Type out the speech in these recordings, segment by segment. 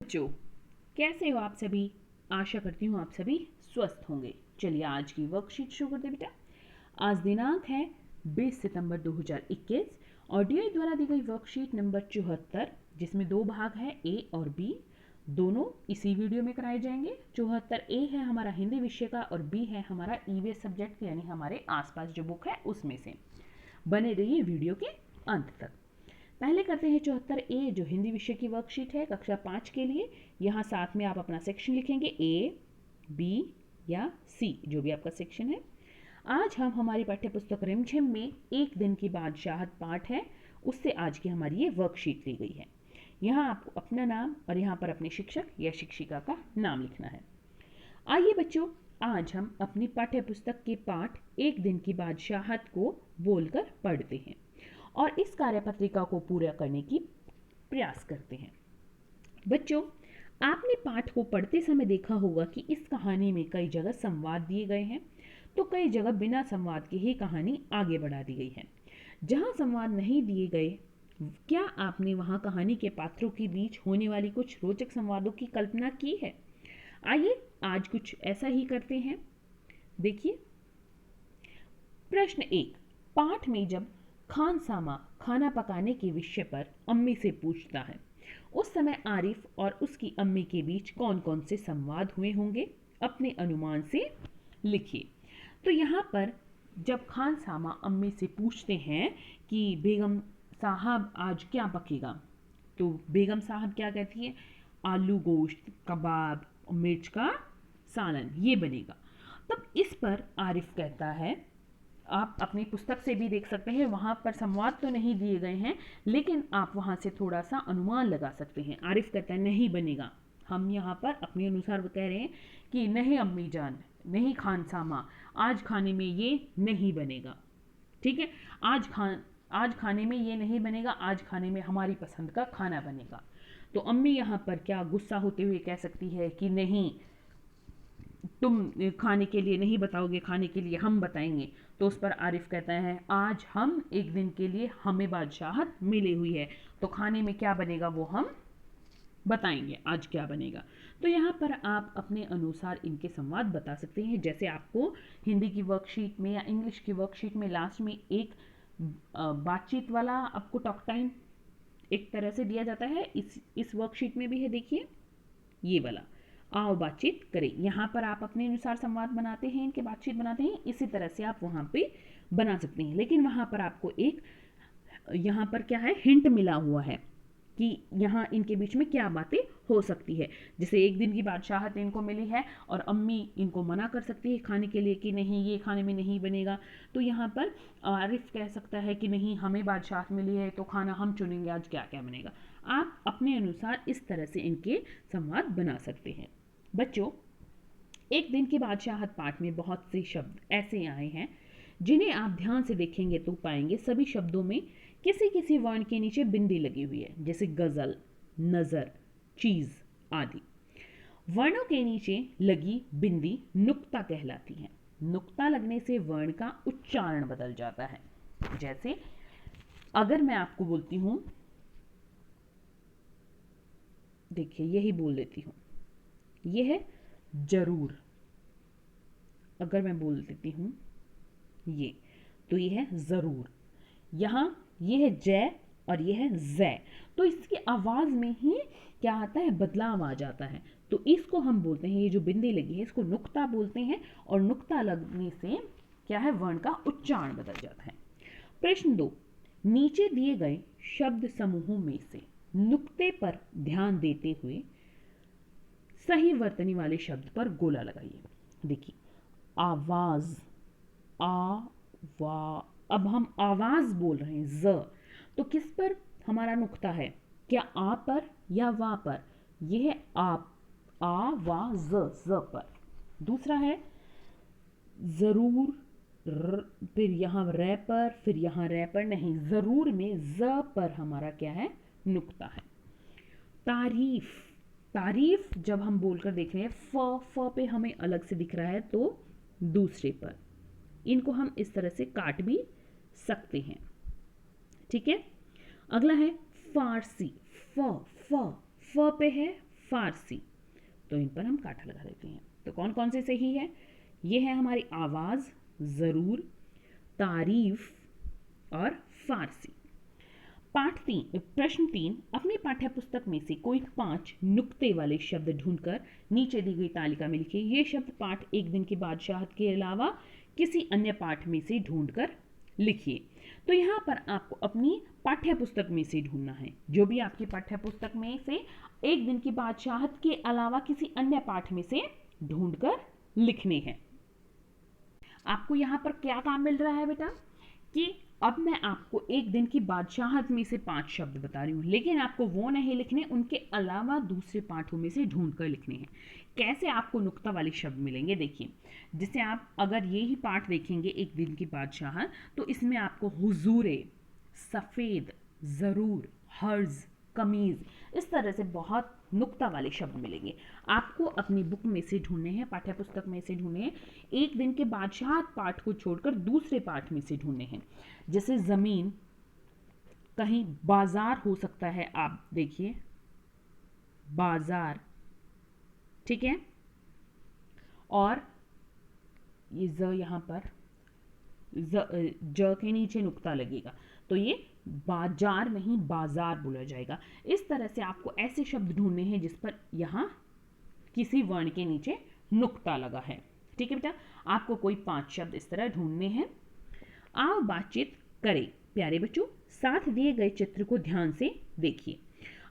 बच्चों, कैसे हो आप सभी? आशा करती हूँ आप सभी स्वस्थ होंगे। चलिए आज की वर्कशीट शुरू करते बेटा। आज दिनांक है 20 सितंबर 2021 और डीआई द्वारा दी गई वर्कशीट नंबर 74, जिसमें दो भाग है ए और बी। दोनों इसी वीडियो में कराए जाएंगे। 74 ए है हमारा हिंदी विषय का और बी है हमारा ईवीएस सब्जेक्ट यानी हमारे आसपास जो बुक है उसमें से। बने रहिए वीडियो के अंत तक। पहले करते हैं 74 ए जो हिंदी विषय की वर्कशीट है कक्षा 5 के लिए। यहाँ साथ में आप अपना सेक्शन लिखेंगे, ए, बी या सी, जो भी आपका सेक्शन है। आज हम हमारी पाठ्य पुस्तक रिमझिम में एक दिन की बादशाहत पाठ है, उससे आज की हमारी ये वर्कशीट ली गई है। यहाँ आपको अपना नाम और यहाँ पर अपने शिक्षक या शिक्षिका का नाम लिखना है। आइए बच्चों, आज हम अपनी पाठ्य पुस्तक के पाठ एक दिन की बादशाहत को बोलकर पढ़ते हैं और इस कार्यपत्रिका को पूरा करने की प्रयास करते हैं। बच्चों, आपने पाठ को पढ़ते समय देखा होगा कि इस कहानी में कई जगह संवाद दिए गए हैं, तो कई जगह बिना संवाद के ही कहानी आगे बढ़ा दी गई है। जहां संवाद नहीं दिए गए, क्या आपने वहां कहानी के पात्रों के बीच होने वाली कुछ रोचक संवादों की कल्पना की है? आइए आज कुछ ऐसा ही करते हैं। देखिए, प्रश्न 1। पाठ में जब खानसामा खाना पकाने के विषय पर अम्मी से पूछता है, उस समय आरिफ और उसकी अम्मी के बीच कौन कौन से संवाद हुए होंगे? अपने अनुमान से लिखिए। तो यहाँ पर जब खानसामा अम्मी से पूछते हैं कि बेगम साहब आज क्या पकेगा, तो बेगम साहब क्या कहती है? आलू गोश्त, कबाब, मिर्च का सालन ये बनेगा। तब इस पर आरिफ कहता है, आप अपनी पुस्तक से भी देख सकते हैं, वहाँ पर संवाद तो नहीं दिए गए हैं, लेकिन आप वहाँ से थोड़ा सा अनुमान लगा सकते हैं। आरिफ कहता है नहीं बनेगा। हम यहाँ पर अपने अनुसार कह रहे हैं कि नहीं अम्मी जान, नहीं खानसामा, आज खाने में ये नहीं बनेगा। ठीक है, आज खाने में ये नहीं बनेगा, आज खाने में हमारी पसंद का खाना बनेगा। तो अम्मी यहाँ पर क्या गुस्सा होते हुए कह सकती है कि नहीं, तुम खाने के लिए नहीं बताओगे, खाने के लिए हम बताएंगे। तो उस पर आरिफ कहता है, आज हम एक दिन के लिए हमें बादशाहत मिली हुई है, तो खाने में क्या बनेगा वो हम बताएंगे, आज क्या बनेगा। तो यहाँ पर आप अपने अनुसार इनके संवाद बता सकते हैं। जैसे आपको हिंदी की वर्कशीट में या इंग्लिश की वर्कशीट में लास्ट में एक बातचीत वाला आपको टॉक टाइम एक तरह से दिया जाता है, इस वर्कशीट में भी है। देखिए ये वाला, आओ बातचीत करें। यहाँ पर आप अपने अनुसार संवाद बनाते हैं, इनके बातचीत बनाते हैं, इसी तरह से आप वहाँ पे बना सकते हैं। लेकिन वहाँ पर आपको एक यहाँ पर क्या है, हिंट मिला हुआ है कि यहाँ इनके बीच में क्या बातें हो सकती है। जैसे एक दिन की बादशाहत इनको मिली है और अम्मी इनको मना कर सकती है खाने के लिए कि नहीं ये खाने में नहीं बनेगा। तो यहाँ पर आरिफ कह सकता है कि नहीं हमें बादशाहत मिली है तो खाना हम चुनेंगे, आज क्या क्या बनेगा। आप अपने अनुसार इस तरह से इनके संवाद बना सकते हैं। बच्चों, एक दिन की बादशाहत पाठ में बहुत से शब्द ऐसे आए हैं जिन्हें आप ध्यान से देखेंगे तो पाएंगे सभी शब्दों में किसी किसी वर्ण के नीचे बिंदी लगी हुई है, जैसे गजल, नजर, चीज आदि। वर्णों के नीचे लगी बिंदी नुक्ता कहलाती है। नुक्ता लगने से वर्ण का उच्चारण बदल जाता है। जैसे अगर मैं आपको बोलती हूं, देखिए यही बोल देती हूं, यह है जरूर। अगर मैं बोल देती हूं ये, तो ये है जरूर। यहां ये है जय और ये है जय, तो इसकी आवाज में ही क्या आता है, बदलाव आ जाता है। तो इसको हम बोलते हैं, ये जो बिंदी लगी है इसको नुक्ता बोलते हैं, और नुक्ता लगने से क्या है, वर्ण का उच्चारण बदल जाता है। प्रश्न 2, नीचे दिए गए शब्द समूहों में से नुक्ते पर ध्यान देते हुए सही वर्तनी वाले शब्द पर गोला लगाइए। देखिए आवाज, आ वा, अब हम आवाज बोल रहे हैं ज, तो किस पर हमारा नुक्ता है, क्या आ पर या वा पर? यह है आ वा ज पर। दूसरा है जरूर, फिर यहाँ रे पर, फिर यहाँ रे पर नहीं, जरूर में ज पर हमारा क्या है, नुक्ता है। तारीफ, तारीफ जब हम बोलकर देख रहे हैं फ पे हमें अलग से दिख रहा है तो दूसरे पर, इनको हम इस तरह से काट भी सकते हैं। ठीक है, अगला है फारसी, फ पे है फारसी। तो इन पर हम कांटा लगा देते हैं। तो कौन कौन से सही है? ये है हमारी आवाज़, ज़रूर, तारीफ और फारसी। प्रश्न 3, अपनी पाठ्यपुस्तक में से कोई 5 नुक्ते वाले शब्द ढूंढकर नीचे दी गई तालिका में लिखिए। ये शब्द पाठ एक दिन की बादशाहत के अलावा किसी अन्य पाठ में से ढूंढकर लिखिए। तो यहाँ पर आपको अपनी पाठ्यपुस्तक में से ढूंढना है, जो भी आपकी पाठ्यपुस्तक में से एक दिन की बादशाहत के अलावा किसी अन्य पाठ में से ढूंढकर लिखने हैं। आपको यहाँ पर क्या काम मिल रहा है बेटा कि अब मैं आपको एक दिन की बादशाहत में से 5 शब्द बता रही हूँ, लेकिन आपको वो नहीं लिखने, उनके अलावा दूसरे पाठों में से ढूंढ कर लिखने हैं। कैसे आपको नुक्ता वाले शब्द मिलेंगे देखिए। जैसे आप अगर ये ही पाठ देखेंगे एक दिन की बादशाहत, तो इसमें आपको हुजूरे, सफ़ेद, ज़रूर, हर्ज, कमीज़, इस तरह से बहुत नुक्ता वाले शब्द मिलेंगे। आपको अपनी बुक में से ढूंढने हैं, पाठ्यपुस्तक में से ढूंढने हैं, एक दिन के बादशाहत पाठ को छोड़कर दूसरे पाठ में से ढूंढने हैं। जैसे ज़मीन, कहीं बाजार हो सकता है, आप देखिए बाजार, ठीक है। और ये ज यहाँ पर ज के नीचे नुक्ता लगेगा, तो ये बाजार नहीं बाजार बोला जाएगा। इस तरह से आपको ऐसे शब्द ढूंढने हैं जिस पर यहाँ किसी वर्ण के नीचे नुक्ता लगा है। ठीक है बेटा, आपको कोई 5 शब्द इस तरह ढूंढने हैं। आओ बातचीत करें। प्यारे बच्चों, साथ दिए गए चित्र को ध्यान से देखिए।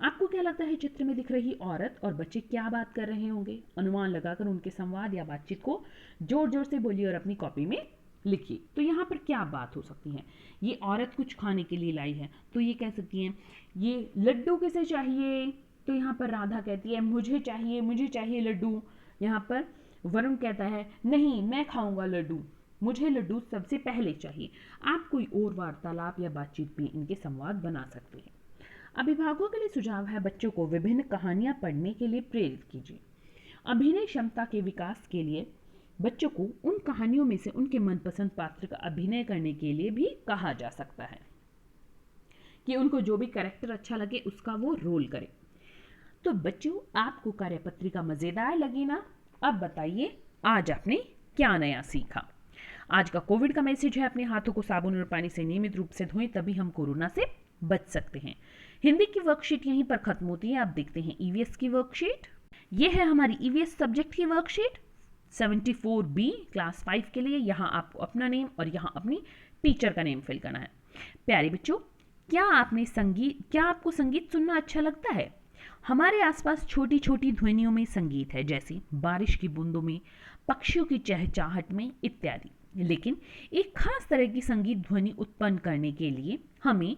आपको क्या लगता है चित्र में दिख रही औरत और बच्चे क्या बात कर रहे होंगे? अनुमान लगाकर उनके संवाद या बातचीत को जोर जोर से बोलिए और अपनी कॉपी में लिखिए। तो यहाँ पर क्या बात हो सकती है? ये औरत कुछ खाने के लिए लाई है, तो ये कह सकती हैं ये लड्डू किसे चाहिए? तो यहाँ पर राधा कहती है मुझे चाहिए लड्डू। यहाँ पर वरुण कहता है नहीं, मैं खाऊंगा लड्डू, मुझे लड्डू सबसे पहले चाहिए। आप कोई और वार्तालाप या बातचीत भी इनके संवाद बना सकते हैं। अभिभावकों के लिए सुझाव है, बच्चों को विभिन्न कहानियां पढ़ने के लिए प्रेरित कीजिए। अभिनय क्षमता के विकास के लिए बच्चों को उन कहानियों में से उनके मनपसंद पात्र का अभिनय करने के लिए भी कहा जा सकता है कि उनको जो भी कैरेक्टर अच्छा लगे उसका वो रोल करे। तो बच्चों, आपको कार्यपत्रिका मजेदार लगी ना? अब बताइए आज आपने क्या नया सीखा। आज का कोविड का मैसेज है, अपने हाथों को साबुन और पानी से नियमित रूप से धोएं, तभी हम कोरोना से बच सकते हैं। हिंदी की वर्कशीट यहीं पर खत्म होती है। आप देखते हैं ईवीएस की वर्कशीट। ये है हमारी ईवीएस सब्जेक्ट की वर्कशीट 74B क्लास 5 के लिए। यहाँ आपको अपना नेम और यहाँ अपनी टीचर का नेम फिल करना है। प्यारे बच्चों, क्या आपको संगीत सुनना अच्छा लगता है? हमारे आसपास छोटी छोटी ध्वनियों में संगीत है, जैसे बारिश की बूंदों में, पक्षियों की चहचहाहट में इत्यादि। लेकिन एक खास तरह की संगीत ध्वनि उत्पन्न करने के लिए हमें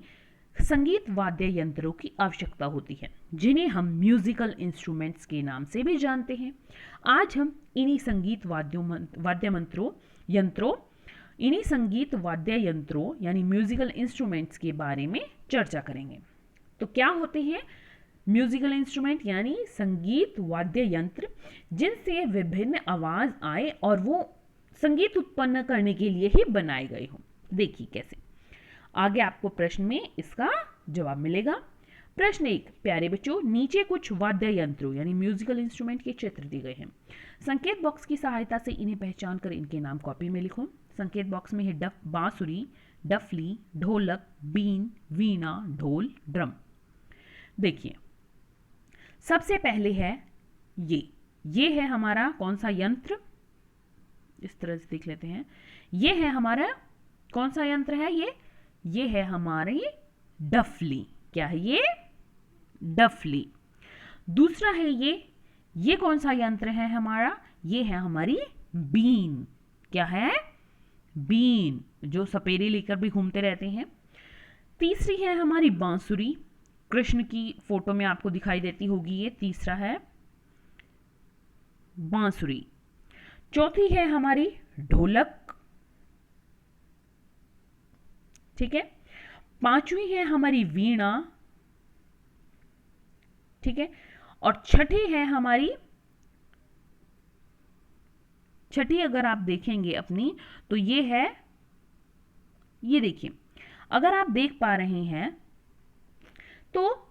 संगीत वाद्य यंत्रों की आवश्यकता होती है, जिन्हें हम म्यूजिकल इंस्ट्रूमेंट्स के नाम से भी जानते हैं। आज हम इन्हीं संगीत वाद्य यंत्रों यानी म्यूजिकल इंस्ट्रूमेंट्स के बारे में चर्चा करेंगे। तो क्या होते हैं म्यूजिकल इंस्ट्रूमेंट? यानी संगीत वाद्य यंत्र जिनसे विभिन्न आवाज आए और वो संगीत उत्पन्न करने के लिए ही बनाए गए हों। देखिए कैसे। आगे आपको प्रश्न में इसका जवाब मिलेगा। प्रश्न 1, प्यारे बच्चों, नीचे कुछ वाद्य यंत्रों यानी म्यूजिकल इंस्ट्रूमेंट के चित्र दिए गए हैं। संकेत बॉक्स की सहायता से इन्हें पहचान कर इनके नाम कॉपी में लिखो। संकेत बॉक्स में है बांसुरी, डफली, ढोलक, बीन, वीणा, ढोल, ड्रम। देखिए, सबसे पहले है ये है हमारा कौन सा यंत्र? इस तरह से देख लेते हैं। ये है हमारा कौन सा यंत्र है? ये है हमारी डफली। क्या है ये? डफली। दूसरा है ये कौन सा यंत्र है हमारा? ये है हमारी बीन। क्या है? बीन, जो सपेरे लेकर भी घूमते रहते हैं। तीसरी है हमारी बांसुरी, कृष्ण की फोटो में आपको दिखाई देती होगी, ये तीसरा है बांसुरी। चौथी है हमारी ढोलक, ठीक है। पांचवी है हमारी वीणा, ठीक है। और छठी अगर आप देखेंगे अपनी, तो ये देखिए, अगर आप देख पा रहे हैं तो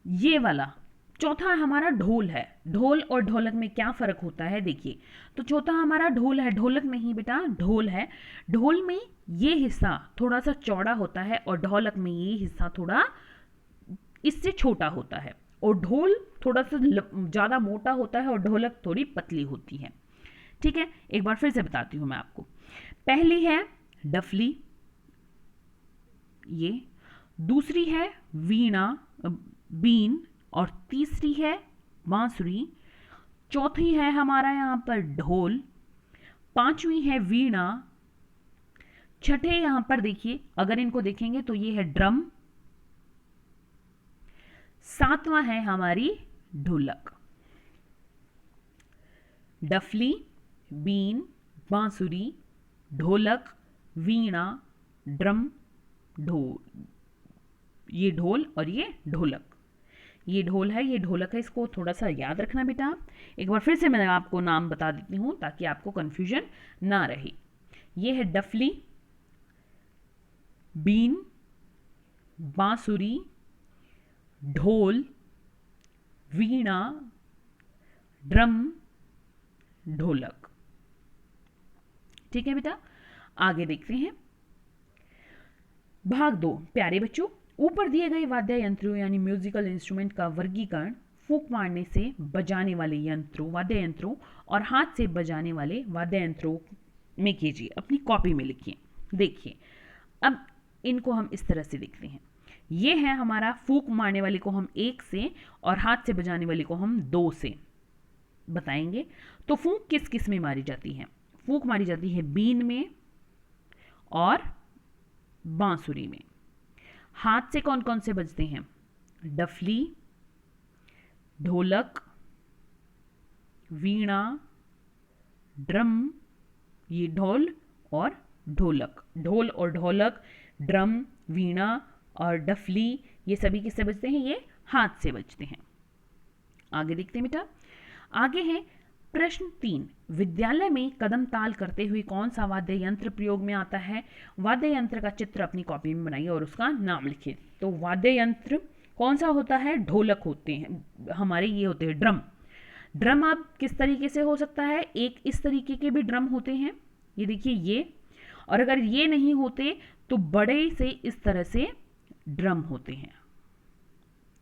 ये वाला चौथा हमारा ढोल है। ढोल और ढोलक में क्या फर्क होता है देखिए। तो चौथा हमारा ढोल है, ढोलक नहीं बेटा, ढोल है। ढोल में ये हिस्सा थोड़ा सा चौड़ा होता है और ढोलक में ये हिस्सा थोड़ा इससे छोटा होता है। और ढोल थोड़ा सा ज्यादा मोटा होता है और ढोलक थोड़ी पतली होती है। ठीक है, एक बार फिर से बताती हूं मैं आपको। पहली है डफली, ये दूसरी है वीणा बीन, और तीसरी है बांसुरी, चौथी है हमारा यहां पर ढोल, पांचवी है वीणा, छठे यहां पर देखिए अगर इनको देखेंगे तो ये है ड्रम, सातवां है हमारी ढोलक। डफली, बीन, बांसुरी, ढोलक, वीणा, ड्रम, ढोल, ये ढोल और ये ढोलक। ये ढोल है, ये ढोलक है, इसको थोड़ा सा याद रखना बेटा। एक बार फिर से मैं आपको नाम बता देती हूं ताकि आपको कंफ्यूजन ना रहे। ये है डफली, बीन, बांसुरी, ढोल, वीणा, ड्रम, ढोलक। ठीक है बेटा, आगे देखते हैं। भाग 2। प्यारे बच्चों, ऊपर दिए गए वाद्य यंत्रों यानी म्यूजिकल इंस्ट्रूमेंट का वर्गीकरण फूंक मारने से बजाने वाले यंत्रों, वाद्य यंत्रों और हाथ से बजाने वाले वाद्य यंत्रों में कीजिए। अपनी कॉपी में लिखिए। देखिए, अब इनको हम इस तरह से देखते हैं। ये है हमारा फूंक मारने वाले को हम 1 से और हाथ से बजाने वाले को हम 2 से बताएंगे। तो फूंक किस किस में मारी जाती है? फूंक मारी जाती है बीन में और बांसुरी में। हाथ से कौन कौन से बजते हैं? डफली, ढोलक, वीणा, ड्रम, ये ढोल और ढोलक। ढोल और ढोलक, ड्रम, वीणा और डफली, ये सभी किससे बजते हैं? ये हाथ से बजते हैं। आगे देखते हैं बेटा। आगे है प्रश्न 3। विद्यालय में कदम ताल करते हुए कौन सा वाद्य यंत्र प्रयोग में आता है? वाद्य यंत्र का चित्र अपनी कॉपी में बनाइए और उसका नाम लिखिए। तो वाद्य यंत्र कौन सा होता है? ढोलक होते हैं हमारे, ये होते हैं ड्रम। ड्रम अब किस तरीके से हो सकता है? एक इस तरीके के भी ड्रम होते हैं, ये देखिए ये, और अगर ये नहीं होते तो बड़े से इस तरह से ड्रम होते हैं।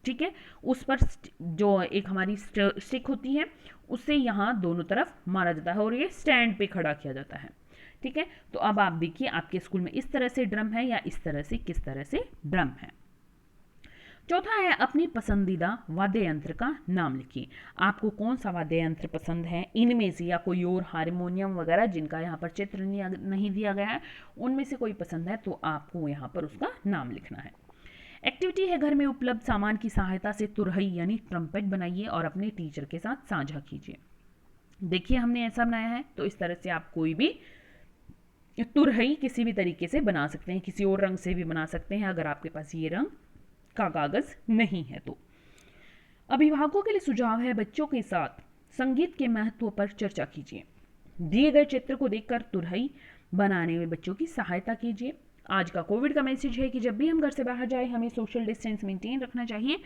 ठीक है, उस पर जो एक हमारी स्टिक होती है उससे यहां दोनों तरफ मारा जाता है और ये स्टैंड पे खड़ा किया जाता है। ठीक है, तो अब आप देखिए आपके स्कूल में इस तरह से ड्रम है या इस तरह से, किस तरह से ड्रम है। चौथा है अपनी पसंदीदा वाद्य यंत्र का नाम लिखिए। आपको कौन सा वाद्य यंत्र पसंद है इनमें से, या कोई और हारमोनियम वगैरह जिनका यहाँ पर चित्र नहीं दिया गया है, उनमें से कोई पसंद है तो आपको यहाँ पर उसका नाम लिखना है। एक्टिविटी है घर में उपलब्ध सामान की सहायता से तुरही यानी ट्रम्पेट बनाइए और अपने टीचर के साथ साझा कीजिए। देखिए हमने ऐसा बनाया है, तो इस तरह से आप कोई भी तुरही किसी भी तरीके से बना सकते हैं, किसी और रंग से भी बना सकते हैं अगर आपके पास ये रंग का कागज नहीं है तो। अभिभावकों के लिए सुझाव है, बच्चों के साथ संगीत के महत्व पर चर्चा कीजिए। दिए गए चित्र को देखकर तुरही बनाने में बच्चों की सहायता कीजिए। आज का कोविड का मैसेज है कि जब भी हम घर से बाहर जाए हमें सोशल डिस्टेंस मेंटेन रखना चाहिए,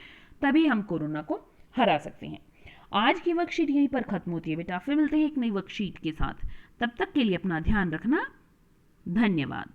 तभी हम कोरोना को हरा सकते हैं। आज की वर्कशीट यहीं पर खत्म होती है बेटा, फिर मिलते हैं एक नई वर्कशीट के साथ। तब तक के लिए अपना ध्यान रखना। धन्यवाद।